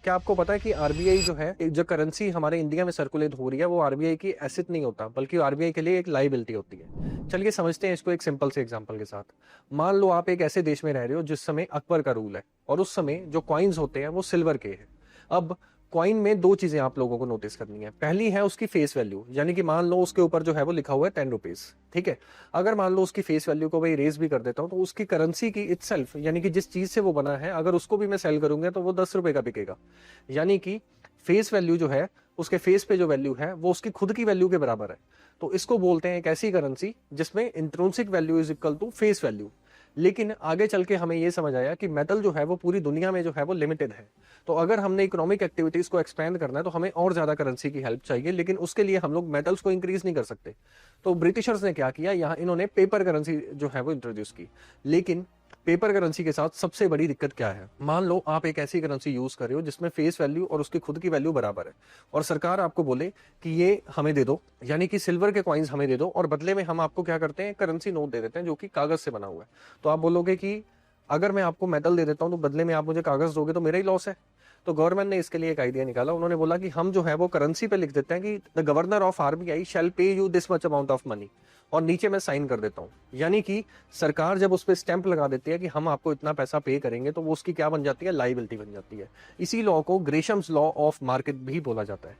क्या आपको पता है कि आरबीआई जो है, जो करेंसी हमारे इंडिया में सर्कुलेट हो रही है, वो आरबीआई की एसेट नहीं होता, बल्कि आरबीआई के लिए एक लाइबिलिटी होती है। चलिए समझते हैं इसको एक सिंपल से एग्जांपल के साथ। मान लो आप एक ऐसे देश में रह रहे हो जिस समय अकबर का रूल है, और उस समय जो कॉइन्स होते हैं वो सिल्वर के हैं। अब कॉइन में दो चीजें आप लोगों को नोटिस करनी है। पहली है उसकी फेस वैल्यू, यानी कि मान लो उसके ऊपर जो है वो लिखा हुआ है 10 रुपीज। ठीक है। अगर मान लो उसकी फेस वैल्यू को मैं इरेज भी कर देता हूं, तो उसकी करेंसी की इटसेल्फ, यानी कि जिस चीज से वो बना है, अगर उसको भी मैं सेल करूंगा तो वो 10 रुपए का बिकेगा। यानी कि फेस वैल्यू जो है, उसके फेस पे जो वैल्यू है वो उसकी खुद की वैल्यू के बराबर है। तो इसको बोलते हैं एक ऐसी करेंसी जिसमें intrinsic value is equal to face value. लेकिन आगे चल के हमें यह समझ आया कि मेटल जो है वो पूरी दुनिया में जो है वो लिमिटेड है। तो अगर हमने इकोनॉमिक एक्टिविटीज को एक्सपेंड करना है तो हमें और ज्यादा करेंसी की हेल्प चाहिए, लेकिन उसके लिए हम लोग मेटल्स को इंक्रीज नहीं कर सकते। तो ब्रिटिशर्स ने क्या किया, यहाँ इन्होंने पेपर करेंसी जो है वो इंट्रोड्यूस की। लेकिन पेपर करेंसी के साथ सबसे बड़ी दिक्कत क्या है? मान लो आप एक ऐसी करेंसी यूज कर रहे हो जिसमें फेस वैल्यू और उसकी खुद की वैल्यू बराबर है, और सरकार आपको बोले कि ये हमें दे दो, यानी कि सिल्वर के कॉइन्स हमें दे दो, और बदले में हम आपको क्या करते हैं, करेंसी नोट दे देते हैं जो कि कागज से बना हुआ है। तो आप बोलोगे कि अगर मैं आपको मेटल दे देता हूं तो बदले में आप मुझे कागज दोगे, तो मेरा ही लॉस है। तो गवर्नमेंट ने इसके लिए एक आइडिया निकाला। उन्होंने बोला कि हम जो है वो करेंसी पे लिख देते हैं कि द गवर्नर ऑफ आरबीआई शैल पे you this much amount of money, और नीचे मैं साइन कर देता हूं। यानी कि सरकार जब उस पर स्टैंप लगा देती है कि हम आपको इतना पैसा पे करेंगे, तो वो उसकी क्या बन जाती है, लाइबिलिटी बन जाती है। इसी लॉ को ग्रेशम्स लॉ ऑफ मार्केट भी बोला जाता है।